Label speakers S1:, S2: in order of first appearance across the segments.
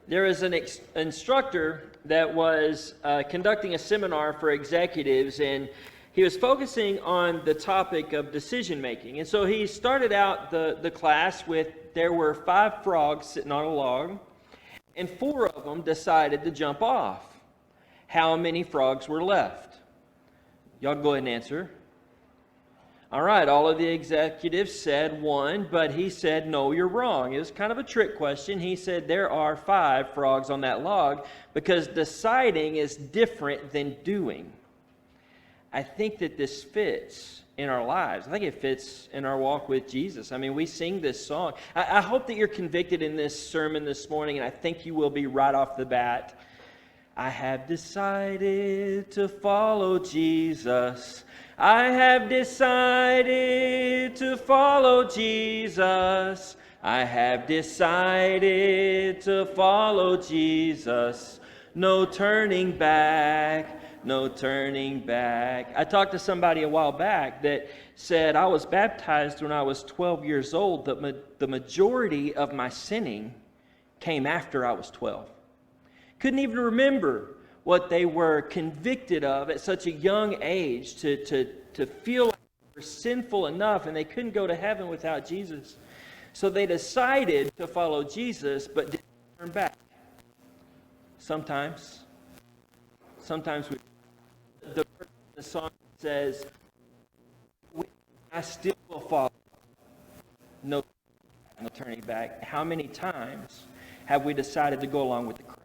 S1: there was an instructor that was conducting a seminar for executives, and he was focusing on the topic of decision making. And so he started out the class with, there were 5 frogs sitting on a log, and 4 of them decided to jump off. How many frogs were left? Y'all go ahead and answer. All right, all of the executives said 1, but he said, no, you're wrong. It was kind of a trick question. He said there are 5 frogs on that log because deciding is different than doing. I think that this fits in our lives. I think it fits in our walk with Jesus. I mean, we sing this song. I hope that you're convicted in this sermon this morning, and I think you will be right off the bat. I have decided to follow Jesus. I have decided to follow Jesus. I have decided to follow Jesus. No turning back, no turning back. I talked to somebody a while back that said, I was baptized when I was 12 years old. The majority of my sinning came after I was 12. Couldn't even remember what they were convicted of at such a young age to feel like they were sinful enough and they couldn't go to heaven without Jesus. So they decided to follow Jesus but didn't turn back. Sometimes the song says, I still will follow. No turning back. How many times have we decided to go along with the crowd?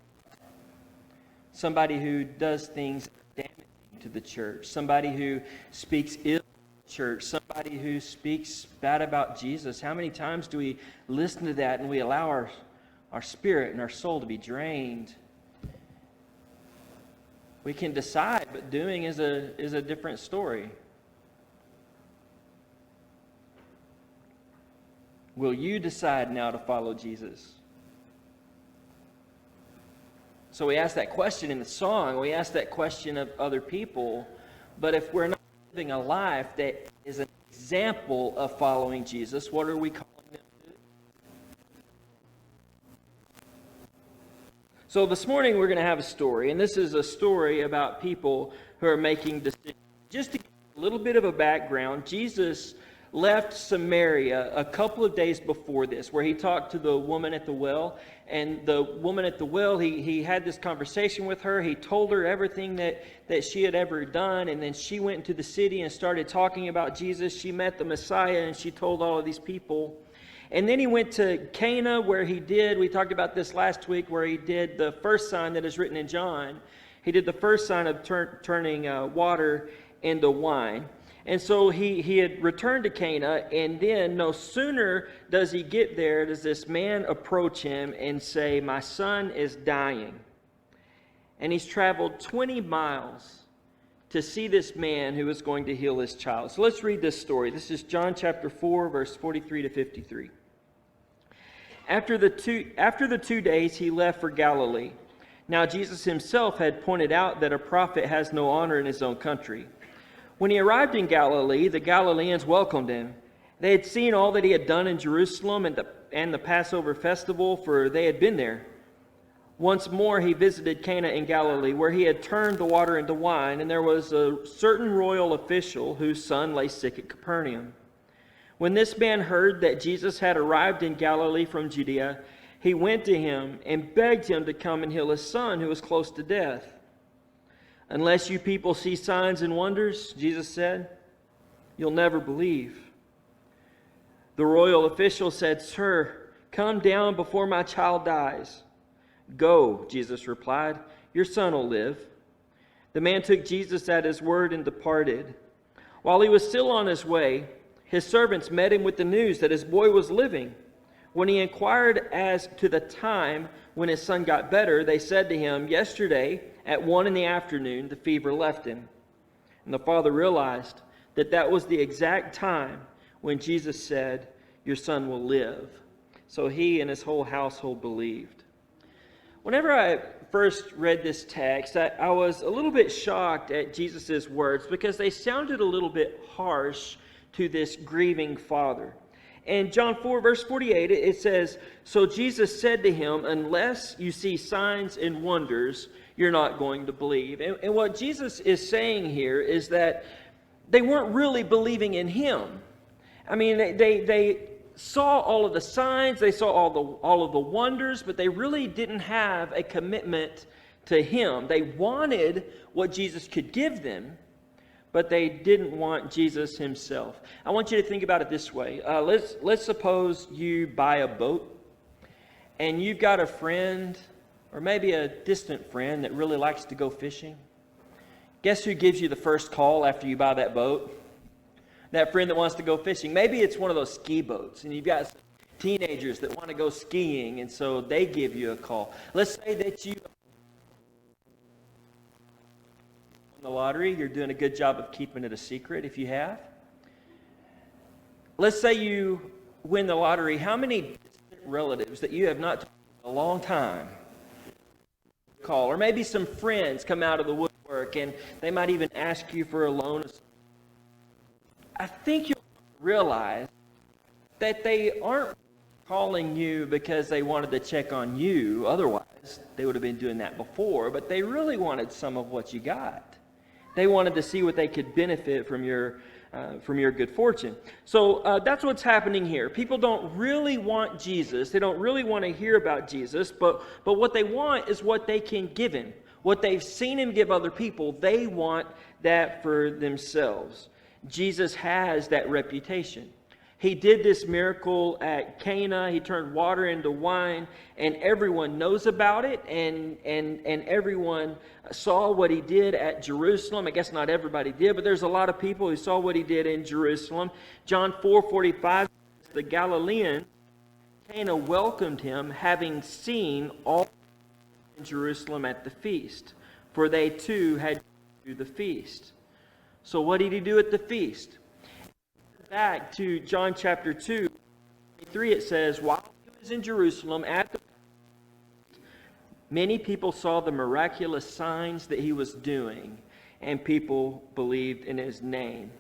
S1: Somebody who does things damaging to the church. Somebody who speaks ill of the church. Somebody who speaks bad about Jesus. How many times do we listen to that and we allow our spirit and our soul to be drained? We can decide, but doing is a different story. Will you decide now to follow Jesus? So we ask that question in the song. We ask that question of other people. But if we're not living a life that is an example of following Jesus, what are we calling them to do? So this morning we're going to have a story. And this is a story about people who are making decisions. Just to give a little bit of a background, Jesus left Samaria a couple of days before this, where he talked to the woman at the well. And the woman at the well, he had this conversation with her. He told her everything that she had ever done. And then she went into the city and started talking about Jesus. She met the Messiah and she told all of these people. And then he went to Cana, where we talked about this last week, where he did the first sign that is written in John. He did the first sign of turning water into wine. And so he had returned to Cana, and then no sooner does he get there, does this man approach him and say, my son is dying. And he's traveled 20 miles to see this man who is going to heal his child. So let's read this story. This is John chapter 4, verse 43 to 53. After the 2 days, he left for Galilee. Now Jesus himself had pointed out that a prophet has no honor in his own country. When he arrived in Galilee, the Galileans welcomed him. They had seen all that he had done in Jerusalem and the Passover festival, for they had been there. Once more he visited Cana in Galilee, where he had turned the water into wine, and there was a certain royal official whose son lay sick at Capernaum. When this man heard that Jesus had arrived in Galilee from Judea, he went to him and begged him to come and heal his son, who was close to death. Unless you people see signs and wonders, Jesus said, you'll never believe. The royal official said, Sir, come down before my child dies. Go, Jesus replied, your son will live. The man took Jesus at his word and departed. While he was still on his way, his servants met him with the news that his boy was living. When he inquired as to the time when his son got better, they said to him, yesterday at 1 p.m, the fever left him. And the father realized that was the exact time when Jesus said, your son will live. So he and his whole household believed. Whenever I first read this text, I was a little bit shocked at Jesus' words because they sounded a little bit harsh to this grieving father. In John 4, verse 48, it says, "So Jesus said to him, unless you see signs and wonders, you're not going to believe." And what Jesus is saying here is that they weren't really believing in him. I mean, they saw all of the signs, they saw all of the wonders, but they really didn't have a commitment to him. They wanted what Jesus could give them, but they didn't want Jesus himself. I want you to think about it this way. Let's suppose you buy a boat, and you've got a friend, or maybe a distant friend, that really likes to go fishing. Guess who gives you the first call after you buy that boat? That friend that wants to go fishing. Maybe it's one of those ski boats, and you've got some teenagers that want to go skiing, and so they give you a call. Let's say that you the lottery. You're doing a good job of keeping it a secret if you have. Let's say you win the lottery. How many distant relatives that you have not talked to in a long time call? Or maybe some friends come out of the woodwork and they might even ask you for a loan. I think you'll realize that they aren't calling you because they wanted to check on you. Otherwise, they would have been doing that before. But they really wanted some of what you got. They wanted to see what they could benefit from your good fortune. So that's what's happening here. People don't really want Jesus. They don't really want to hear about Jesus. But what they want is what they can give him. What they've seen him give other people, they want that for themselves. Jesus has that reputation. He did this miracle at Cana. He turned water into wine, and everyone knows about it, and everyone saw what he did at Jerusalem. I guess not everybody did, but there's a lot of people who saw what he did in Jerusalem. John 4:45, the Galilean Cana welcomed him, having seen all in Jerusalem at the feast, for they too had to the feast. So what did he do at the feast? Back to John chapter 2, 3, it says, while he was in Jerusalem at the feast, many people saw the miraculous signs that he was doing, and people believed in his name.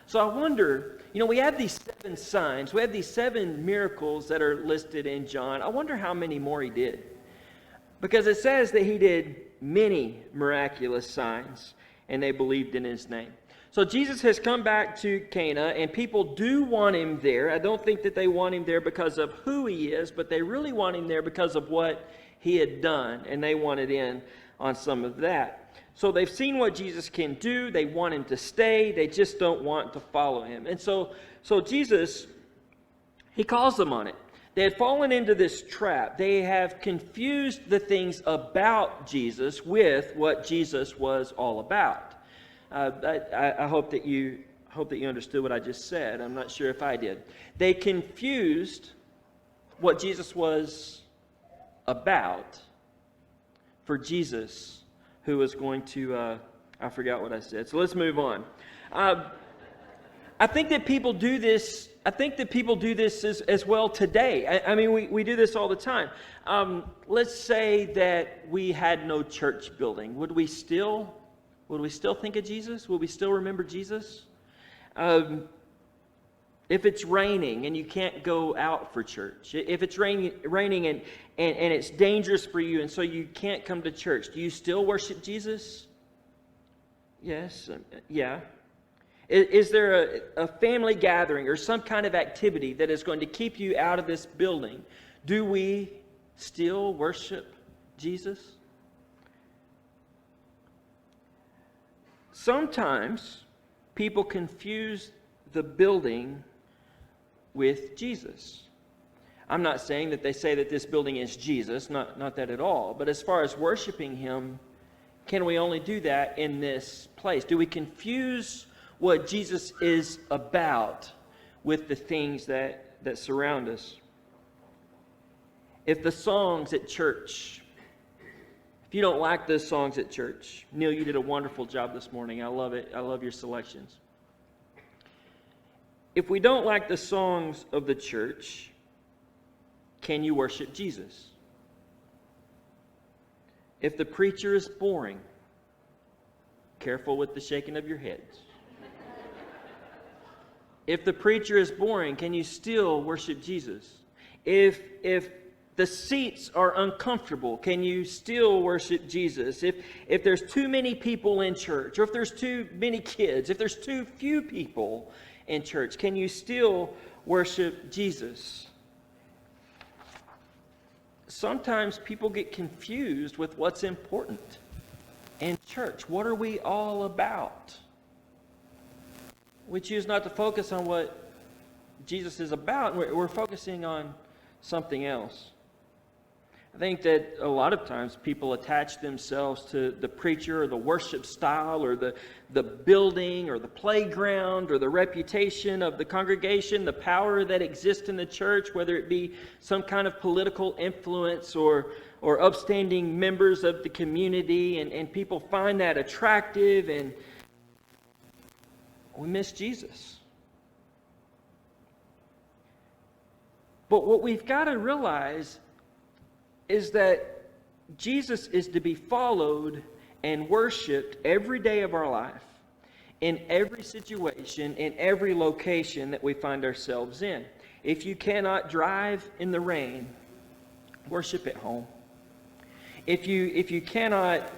S1: So I wonder, we have these 7 signs, we have these 7 miracles that are listed in John. I wonder how many more he did. Because it says that he did many miraculous signs, and they believed in his name. So Jesus has come back to Cana, and people do want him there. I don't think that they want him there because of who he is, but they really want him there because of what he had done, and they wanted in on some of that. So they've seen what Jesus can do. They want him to stay. They just don't want to follow him. And so Jesus, he calls them on it. They had fallen into this trap. They have confused the things about Jesus with what Jesus was all about. I hope that you understood what I just said. I'm not sure if I did. They confused what Jesus was about for Jesus, who was going to. I forgot what I said. So let's move on. I think that people do this. I think that people do this as well today. I mean, we do this all the time. Let's say that we had no church building. Would we still think of Jesus? Would we still remember Jesus? If it's raining and you can't go out for church, if it's raining and it's dangerous for you and so you can't come to church, do you still worship Jesus? Yes. Yeah. Is there a family gathering or some kind of activity that is going to keep you out of this building? Do we still worship Jesus? Sometimes people confuse the building with Jesus. I'm not saying that they say that this building is Jesus, not that at all. But as far as worshiping him, can we only do that in this place? Do we confuse what Jesus is about with the things that surround us? If the songs at church, if you don't like those songs at church, Neil, you did a wonderful job this morning. I love it. I love your selections. If we don't like the songs of the church, can you worship Jesus? If the preacher is boring, careful with the shaking of your heads. If the preacher is boring, can you still worship Jesus? If the seats are uncomfortable, can you still worship Jesus? If there's too many people in church, or if there's too many kids, if there's too few people in church, can you still worship Jesus? Sometimes people get confused with what's important in church. What are we all about? We choose not to focus on what Jesus is about. We're focusing on something else. I think that a lot of times people attach themselves to the preacher or the worship style or the building or the playground or the reputation of the congregation, the power that exists in the church, whether it be some kind of political influence or upstanding members of the community, and people find that attractive, and we miss Jesus. But what we've got to realize is that Jesus is to be followed and worshiped every day of our life, in every situation, in every location that we find ourselves in. If you cannot drive in the rain, worship at home. If you cannot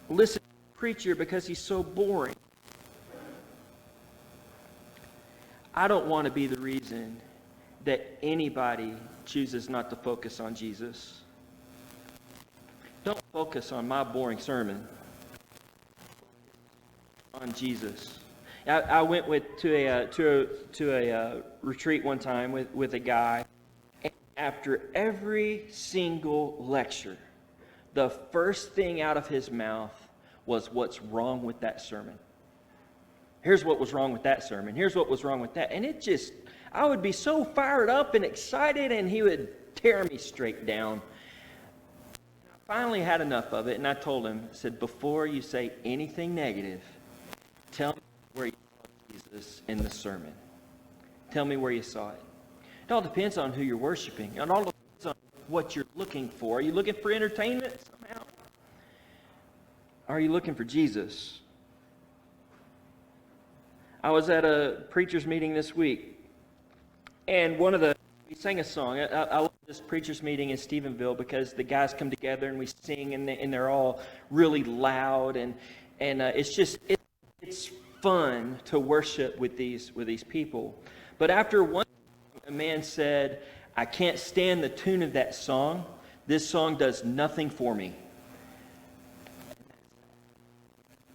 S1: listen to the preacher because he's so boring, I don't want to be the reason that anybody chooses not to focus on Jesus. Don't focus on my boring sermon. On Jesus. I went to a retreat one time with a guy, and after every single lecture, the first thing out of his mouth was, "What's wrong with that sermon? Here's what was wrong with that sermon. Here's what was wrong with that." And I would be so fired up and excited, and he would tear me straight down. I finally had enough of it, and I told him, I said, "Before you say anything negative, tell me where you saw Jesus in the sermon. Tell me where you saw it." It all depends on who you're worshiping. It all depends on what you're looking for. Are you looking for entertainment somehow? Are you looking for Jesus? I was at a preacher's meeting this week, and we sang a song. I love this preacher's meeting in Stephenville because the guys come together and we sing, and they're all really loud, and it's fun to worship with these people. But after one, a man said, "I can't stand the tune of that song. This song does nothing for me."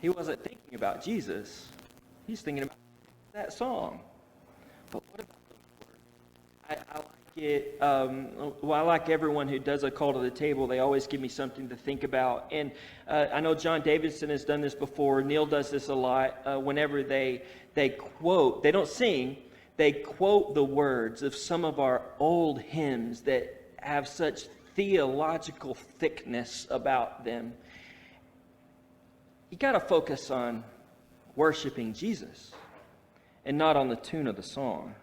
S1: He wasn't thinking about Jesus. He's thinking about that song. But what about the word? I like it. I like everyone who does a call to the table. They always give me something to think about. And I know John Davidson has done this before. Neil does this a lot. Whenever they quote, they don't sing, they quote the words of some of our old hymns that have such theological thickness about them. You got to focus on worshiping Jesus and not on the tune of the song.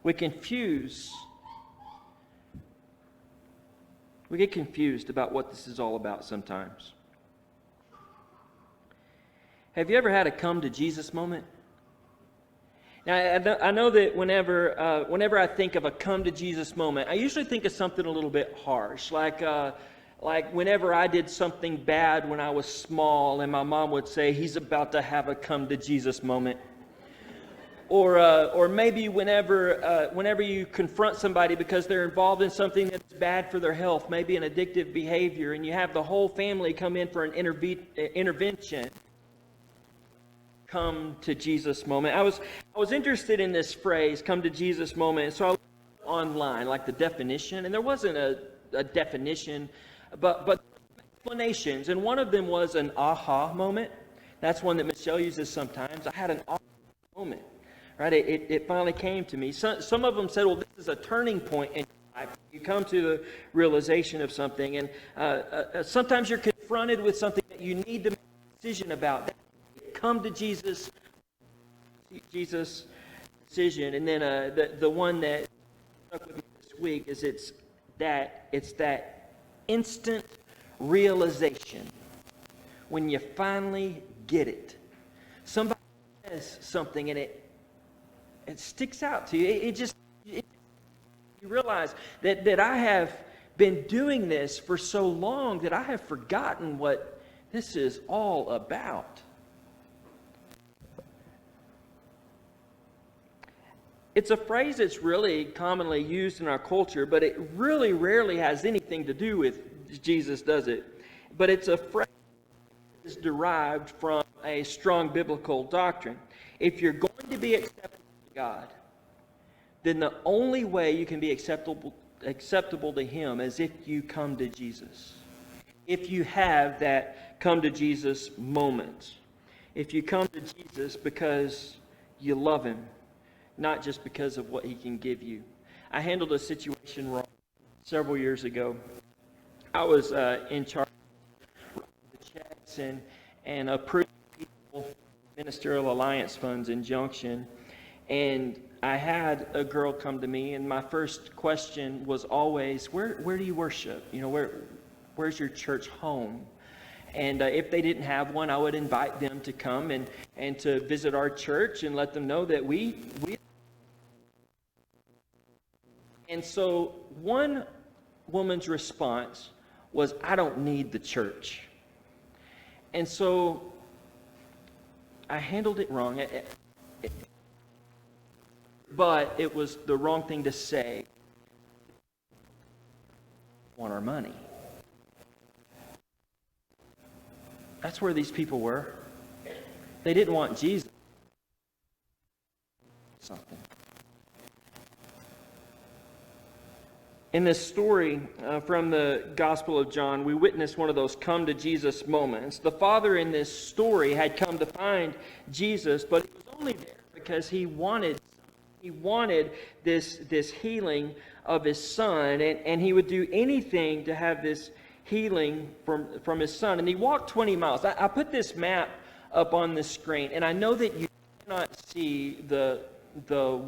S1: We get confused about what this is all about sometimes. Have you ever had a come to Jesus moment? Now, I know that whenever I think of a come to Jesus moment, I usually think of something a little bit harsh, like whenever I did something bad when I was small, and my mom would say, "He's about to have a come to Jesus moment." Or maybe whenever you confront somebody because they're involved in something that's bad for their health, maybe an addictive behavior, and you have the whole family come in for an intervention. Come to Jesus moment. I was interested in this phrase, "come to Jesus moment," so I looked online, like the definition, and there wasn't a definition, but explanations, and one of them was an aha moment. That's one that Michelle uses sometimes. I had an aha moment. Right? It finally came to me. Some of them said, "Well, this is a turning point in your life. You come to the realization of something." And sometimes you're confronted with something that you need to make a decision about. Come to Jesus decision. And then the one that stuck with me this week is it's that instant realization when you finally get it. Somebody says something and it sticks out to you. You realize that I have been doing this for so long that I have forgotten what this is all about. It's a phrase that's really commonly used in our culture, but it really rarely has anything to do with Jesus, does it? But it's a phrase that is derived from a strong biblical doctrine. If you're going to be acceptable to God, then the only way you can be acceptable to Him is if you come to Jesus. If you have that come to Jesus moment. If you come to Jesus because you love Him, not just because of what He can give you. I handled a situation wrong several years ago. I was in charge of the checks and approving people ministerial alliance funds in Junction. And I had a girl come to me, and my first question was always, where do you worship? Where's your church home? And if they didn't have one, I would invite them to come and to visit our church and let them know that we. And so one woman's response was, I don't need the church. And so I handled it wrong. But it was the wrong thing to say. Want our money. That's where these people were. They didn't want Jesus. Something. In this story from the Gospel of John, we witness one of those come to Jesus moments. The father in this story had come to find Jesus, but he was only there because he wanted this healing of his son, and he would do anything to have this healing from his son. And he walked 20 miles. I put this map up on the screen, and I know that you cannot see the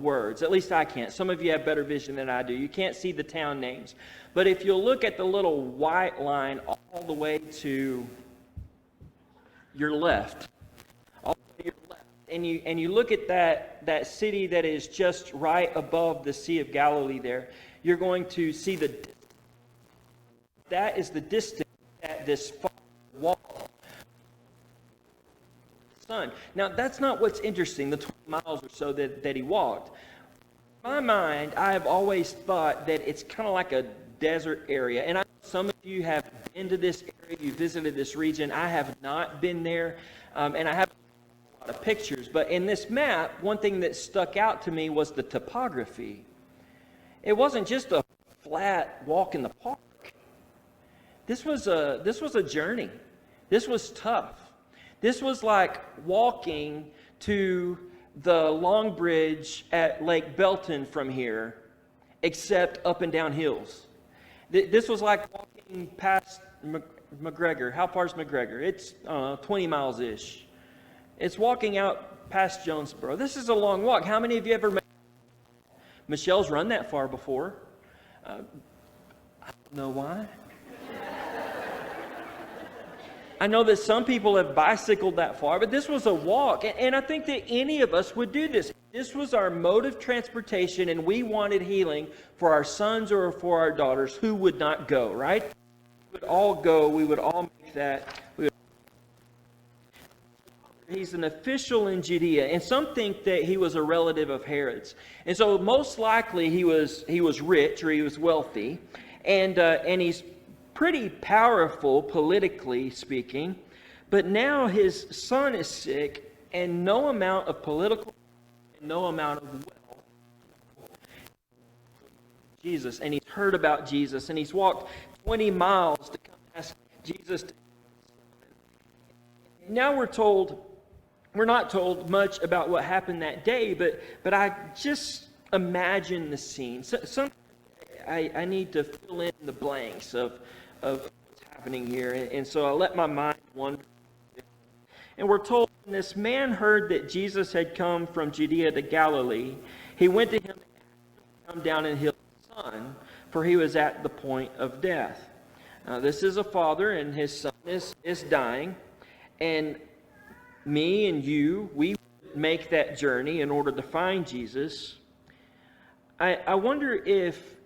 S1: words. At least I can't. Some of you have better vision than I do. You can't see the town names. But if you'll look at the little white line all the way to your left, all the way to your left, and you look at that city that is just right above the Sea of Galilee there, you're going to see that is the distance that this wall. Son. Now, that's not what's interesting, the 20 miles or so that he walked. In my mind, I have always thought that it's kind of like a desert area. And I know some of you have been to this area, you visited this region. I have not been there, and I have a lot of pictures. But in this map, one thing that stuck out to me was the topography. It wasn't just a flat walk in the park. This was a journey. This was tough. This was like walking to the Long Bridge at Lake Belton from here, except up and down hills. This was like walking past McGregor. How far is McGregor? It's 20 miles-ish. It's walking out past Jonesboro. This is a long walk. How many of you ever made Michelle's run that far before? I don't know why. I know that some people have bicycled that far, but this was a walk. And I think that any of us would do this. This was our mode of transportation, and we wanted healing for our sons or for our daughters. Who would not go, right? We would all go. We would all make that. He's an official in Judea, and some think that he was a relative of Herod's. And so most likely he was rich, or he was wealthy, and he's pretty powerful politically speaking, but now his son is sick, and no amount of political, no amount of wealth. Jesus, and he's heard about Jesus, and he's walked 20 miles to come ask Jesus. Now we're not told much about what happened that day, but I just imagine the scene. Sometimes I need to fill in the blanks of what's happening here. And so I let my mind wander. And we're told when this man heard that Jesus had come from Judea to Galilee, he went to him to come down and heal his son, for he was at the point of death. Now, this is a father, and his son is dying. And me and you, we make that journey in order to find Jesus. I wonder if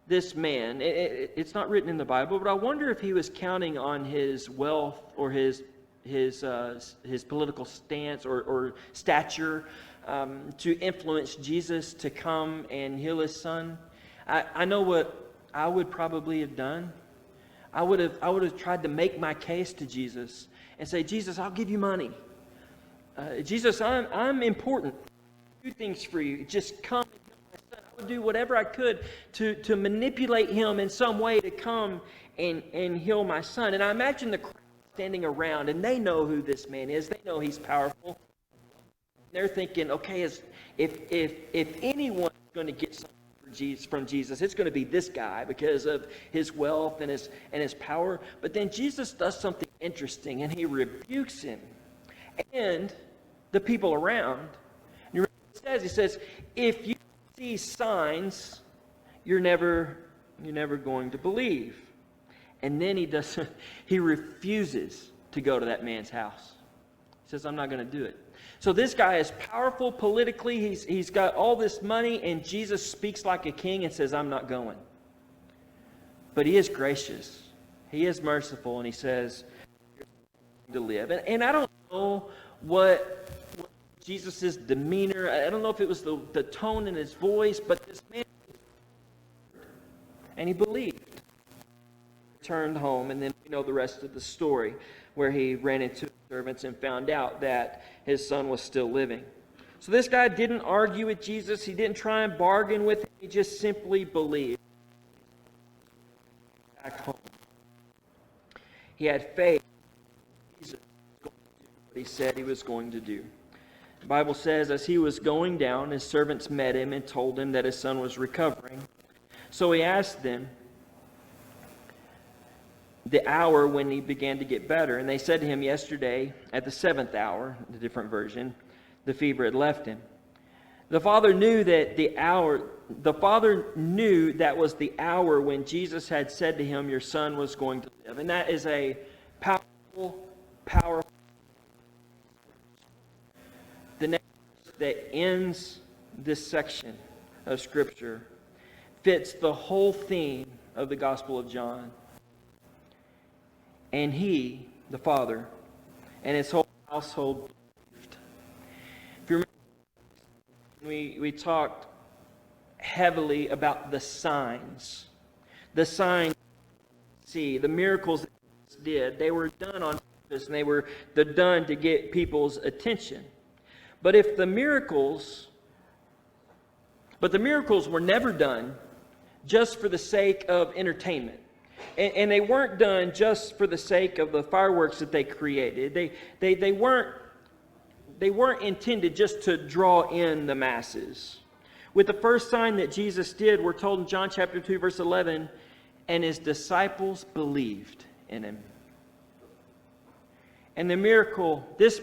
S1: this man, it's not written in the Bible, but I wonder if he was counting on his wealth or his political stance or stature to influence Jesus to come and heal his son. I know what I would probably have done. I would have tried to make my case to Jesus and say, Jesus, I'll give you money. Jesus, I'm important. I'll do things for you. Just come. I would do whatever I could to manipulate him in some way to come and heal my son. And I imagine the crowd standing around, and they know who this man is. They know he's powerful. They're thinking, okay, if anyone's going to get something from Jesus, it's going to be this guy because of his wealth and his power. But then Jesus does something interesting, and he rebukes him and the people around. And you remember what he says? He says, if you see signs, you're never going to believe. And then he refuses to go to that man's house. He says, I'm not going to do it. So this guy is powerful politically. He's got all this money, and Jesus speaks like a king and says, I'm not going. But he is gracious. He is merciful, and he says, you're going to live. And I don't know what Jesus' demeanor, I don't know if it was the tone in his voice, but this man, and he believed. Returned home, and then we know the rest of the story, where he ran into his servants and found out that his son was still living. So this guy didn't argue with Jesus. He didn't try and bargain with him. He just simply believed. Back home. He had faith. Jesus was going to do what he said he was going to do. The Bible says, as he was going down, his servants met him and told him that his son was recovering. So he asked them the hour when he began to get better. And they said to him, yesterday at the 7th hour, the different version, the fever had left him. The father knew that was the hour when Jesus had said to him, your son was going to live. And that is a powerful. The next verse that ends this section of Scripture fits the whole theme of the Gospel of John. And he, the father, and his whole household believed. If you remember, we talked heavily about the signs. The signs, see, the miracles that Jesus did, they were done on purpose, and they were done to get people's attention. But the miracles were never done just for the sake of entertainment. And they weren't done just for the sake of the fireworks that they created. They weren't intended just to draw in the masses. With the first sign that Jesus did, we're told in John chapter 2, verse 11, and his disciples believed in him. And this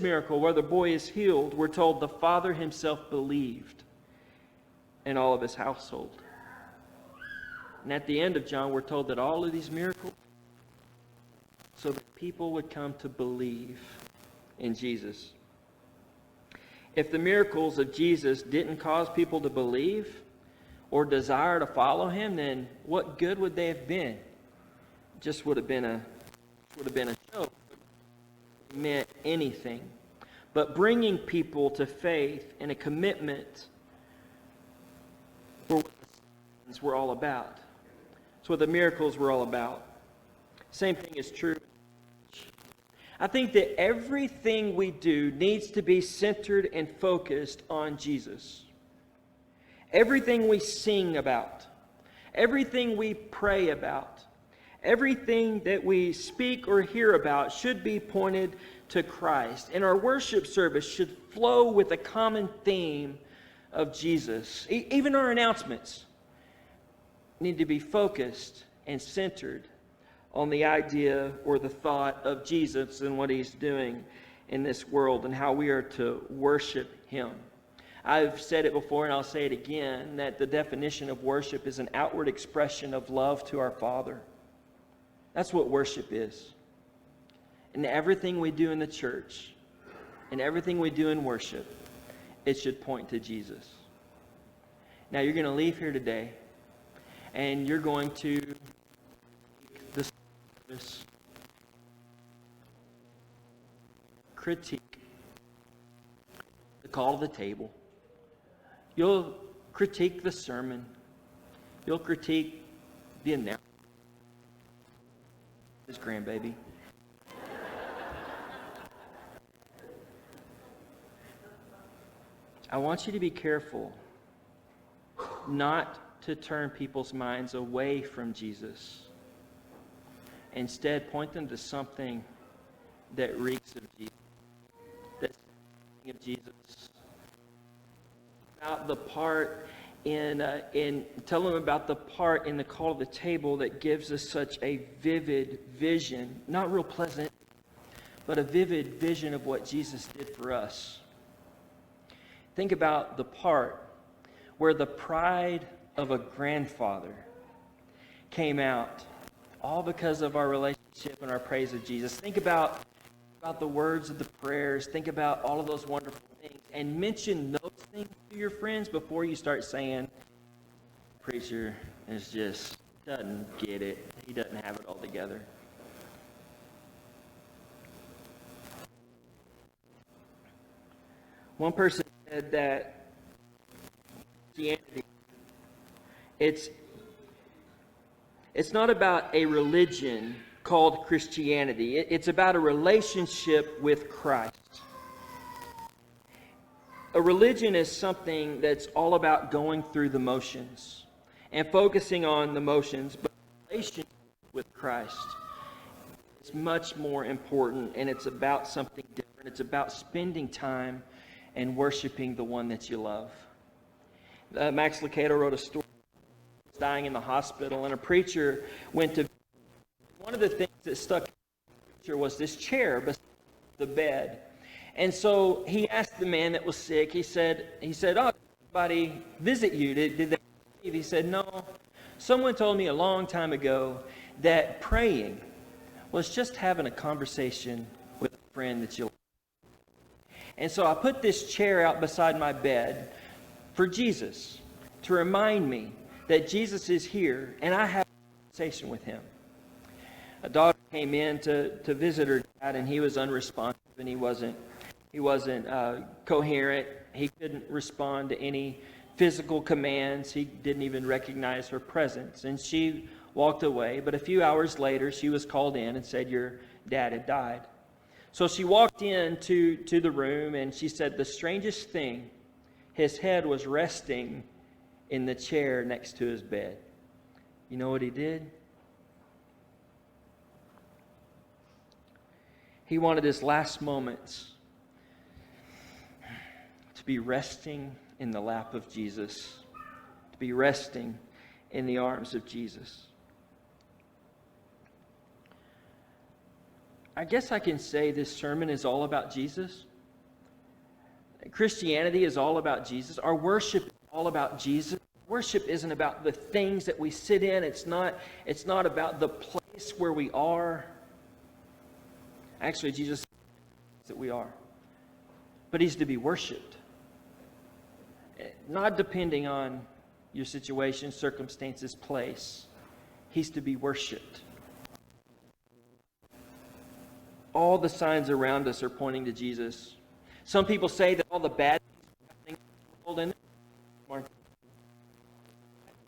S1: miracle where the boy is healed, we're told the Father himself believed in all of his household. And at the end of John, we're told that all of these miracles, so that people would come to believe in Jesus. If the miracles of Jesus didn't cause people to believe or desire to follow him, then what good would they have been? It just would have been a show. It meant anything. But bringing people to faith and a commitment for what the signs were all about. That's what the miracles were all about. Same thing is true. I think that everything we do needs to be centered and focused on Jesus. Everything we sing about, everything we pray about, everything that we speak or hear about should be pointed to Christ. And our worship service should flow with a common theme of Jesus. Even our announcements need to be focused and centered on the idea or the thought of Jesus and what he's doing in this world and how we are to worship him. I've said it before and I'll say it again, that the definition of worship is an outward expression of love to our Father. That's what worship is. And everything we do in the church and everything we do in worship it should point to Jesus. Now, you're going to leave here today, and you're going to the service, critique the call to the table. You'll critique the sermon. You'll critique the announcement. His grandbaby. I want you to be careful not to turn people's minds away from Jesus. Instead, point them to something that reeks of Jesus. That's of Jesus. About the part tell them about the part in the call to the table that gives us such a vivid vision, not real pleasant, but a vivid vision of what Jesus did for us. Think about the part where the pride of a grandfather came out, all because of our relationship and our praise of Jesus. Think about the words of the prayers. Think about all of those wonderful things, and mention those things to your friends before you start saying, preacher doesn't get it. He doesn't have it all together. One person said that Christianity, it's not about a religion called Christianity. It's about a relationship with Christ. A religion is something that's all about going through the motions and focusing on the motions, but a relationship with Christ is much more important, and it's about something different. It's about spending time and worshiping the one that you love. Max Lucado wrote a story. He was dying in the hospital, and a preacher went to. One of the things that stuck in the picture was this chair beside the bed. And so he asked the man that was sick, he said, oh, did anybody visit you? Did they leave? He said, no. Someone told me a long time ago that praying was just having a conversation with a friend that you love. And so I put this chair out beside my bed for Jesus, to remind me that Jesus is here and I have a conversation with him. A daughter came in to visit her dad, and he was unresponsive, and he wasn't coherent. He couldn't respond to any physical commands. He didn't even recognize her presence, and she walked away. But a few hours later, she was called in and said, your dad had died. So she walked into the room, and she said the strangest thing, his head was resting in the chair next to his bed. You know what he did? He wanted his last moments to be resting in the lap of Jesus, to be resting in the arms of Jesus. I guess I can say this sermon is all about Jesus. Christianity is all about Jesus. Our worship is all about Jesus. Worship isn't about the things that we sit in. It's not about the place where we are. Actually, Jesus says that we are. But he's to be worshipped. Not depending on your situation, circumstances, place. He's to be worshipped. All the signs around us are pointing to Jesus. Some people say that all the bad things in the world,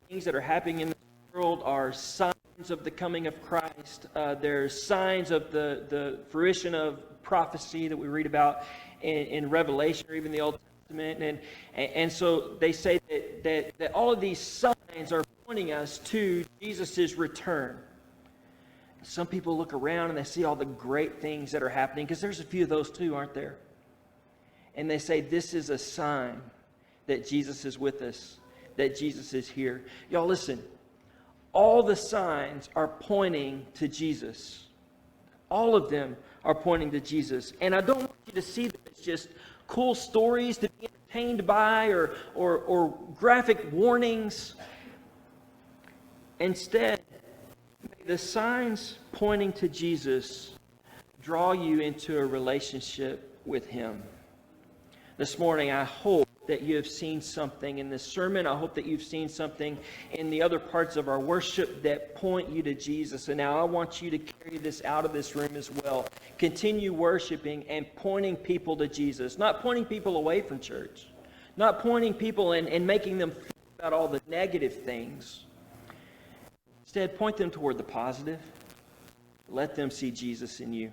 S1: things that are happening in the world are signs of the coming of Christ. There's signs of the fruition of prophecy that we read about in Revelation or even the Old Testament. And so they say that all of these signs are pointing us to Jesus' return. Some people look around and they see all the great things that are happening, because there's a few of those too, aren't there? And they say this is a sign that Jesus is with us, that Jesus is here. Y'all listen. All the signs are pointing to Jesus. All of them are pointing to Jesus. And I don't want you to see that it's just cool stories to be entertained by or graphic warnings. Instead, may the signs pointing to Jesus draw you into a relationship with him. This morning, I hope that you have seen something in this sermon. I hope that you've seen something in the other parts of our worship that point you to Jesus. And now I want you to carry this out of this room as well. Continue worshiping and pointing people to Jesus. Not pointing people away from church. Not pointing people and making them think about all the negative things. Instead, point them toward the positive. Let them see Jesus in you.